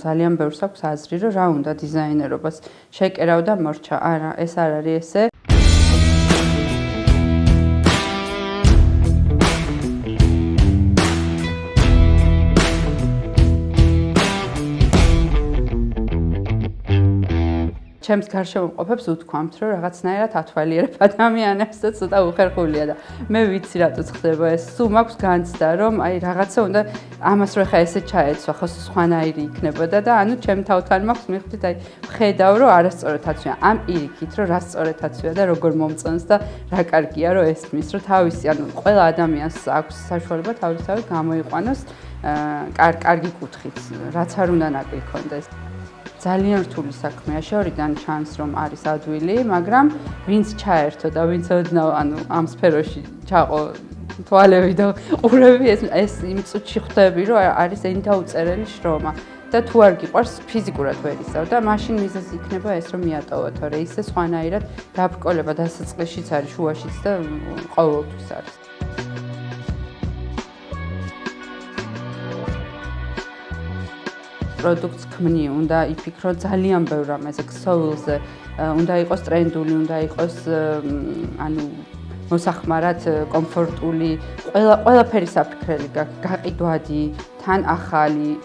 ძალიან ბევრს აქვს აზრი, რომ რა უნდა დიზაინერობას შეკერავ და მორჩა. არა, ეს არ არის ესე. ჩემს გარშემოყოფებს უთქვამთ, რომ რაღაცნაირად ათვალიერებ ადამიანებს და ცოტა უხერხულია და მე ვიცი რატოც ხდება ეს. სულ მაქვს განცდა, რომ აი რაღაცა უნდა ამას რო ხა ესე ჩაეცვა, ხო სხვანაირი იქნებოდა და ანუ ჩემ თავთან მაქვს მიხდით აი ხედავ რომ არასწორად აცვია. ამ პირიქით რომ რა სწორად აცვია და როგორ მომწონს და რა კარგია რომ ესმის, რომ თავისი ანუ ყველა ადამიანს აქვს საშუალება თავისთავად გამოიყვანოს კარგი კუთხით, რაც არ უნდა ნაკლი ქონდეს. ძალიან რთული საქმეა, შორიდან ჩანს რომ არის ადვილი, მაგრამ ვინც ჩაერთო და ვინც ოდნავ ანუ ამ სფეროში ჩაყო თვალები და ყურები ეს იმ წუთში ხვდები რომ არის ენდაუწერელი შრომა და თუ არ გიყვარს ფიზიკურად ვერ ისწავ და მაშინ მიზეზი იქნება ეს რომ მიატოვო, თორე ისე სხვანაირად დაბრკოლება დასაწყისშიც არის, შუაშიც და ყოველთვის არის. პროდუქტს ქმნი, უნდა იფიქრო ძალიან ბევრ რამეზე, ქსოვილზე, უნდა იყოს ტრენდული, უნდა იყოს ანუ მოსახმარად კომფორტული, ყველაფერი საფიქრელი გაქვს, გაყიდვადი, თან ახალი.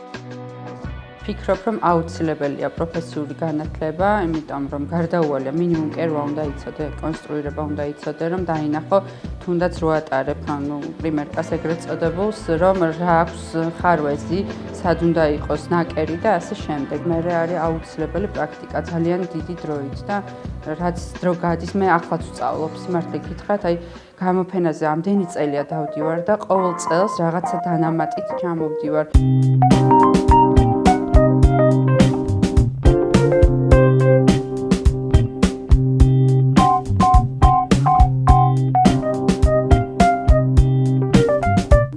ვფიქრობ, რომ აუცილებელია პროფესიული განათლება, იმიტომ რომ გარდაუვალია მინიმუმ კერვა უნდა იცოდე, კონსტრუირება უნდა იცოდე, რომ დაინახო თუნდაც რო ატარებ, ანუ პრიმერკას ეგრეთ წოდებულს, რომ რა აქვს ხარვეზი, სად უნდა იყოს ნაკერი და ასე შემდეგ. მერე არის აუცილებელი პრაქტიკა ძალიან დიდი დროით და რაც დრო გადის, მე ახლაც ვსწავლობ, სიმართლე გითხრათ, აი გამოფენაზე ამდენი წელია დავდივარ და ყოველ წელს რაღაცა დანამატით ჩამოვდივარ.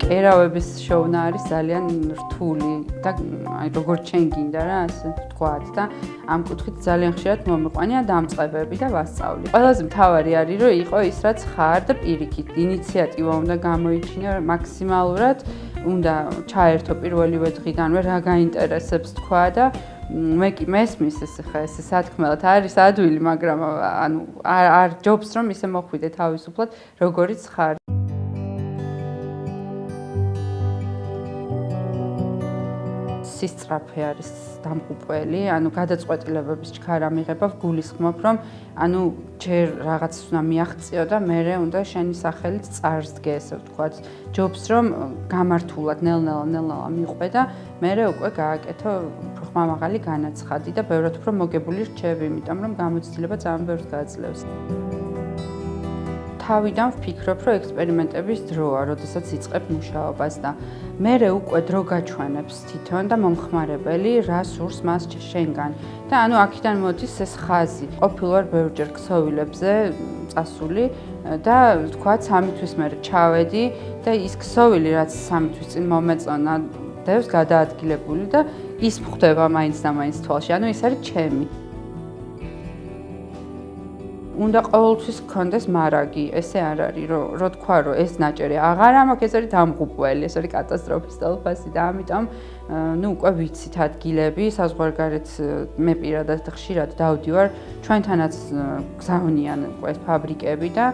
კერავების შოვნა არის ძალიან რთული და აი როგორც ჩვენ გინდა რა ასე ვთქვათ და ამ კუთხით ძალიან ხშირად მომიყვანია დამწყებები და ვასწავლი. ყველაზე მთავარი არის რომ იყო ის რაც ხარ და პირიქით ინიციატივა უნდა გამოიჩინო მაქსიმალურად უნდა ჩაერთო პირველივე დღიდანვე რა გაინტერესებს თქვა და მე კი მესმის ხა ეს სათქმელად არის ადვილი, მაგრამ ანუ არ ჯობს რომ ისე მოხვიდე თავისუფლად როგორიც ხარ. სისწრაფე არის დამღუპველი, ანუ გადაწყვეტილებების ჩქარა მიღება ვგულისხმობ, რომ ანუ ჯერ რაღაცას უნდა მიაღწიო და მერე უნდა შენი სახელით წარსდგე, ესე ვთქვათ. ჯობს რომ გამართულად ნელ-ნელა მიყვე და მერე უკვე გააკეთო უფრო ხმამაღალი განაცხადი და ბევრად უფრო მოგებული რჩები, იმიტომ რომ გამოცდილება ძალიან ბევრს გააძლევს. თავიდან ვფიქრობ, რომ ექსპერიმენტების დროა, როდესაც იწყებ მუშაობას და მერე უკვე დრო გაჩვენებს თვითონ და მომხმარებელი რა სურს მას შენგან. და ანუ აქედან მოდის ეს ხაზი. ყოფილვარ ბევრჯერ ქსოვილებზე წასული და ვთქვათ 3 თვის მერე ჩავედი და ის ქსოვილი რაც 3 თვის წინ მომეწონა დევს გადაადგილებული და ის მხდება მაინც და მაინც თვალში. ანუ ის არის ჩემი. უნდა ყოველთვის გქონდეს მარაგი, ესე არ არის, რომ თქვა, რომ ეს ნაჭერი აღარ ამაქვს, ეს არის დამღუპველი, ეს არის კატასტროფის თვალსაჩინო და ამიტომ ნუ უკვე ვიცით ადგილები, საზღვარგარეთ მე პირადად ხშირად დავდივარ, ჩვენთანაც გზავნიან უკვე ფაბრიკები და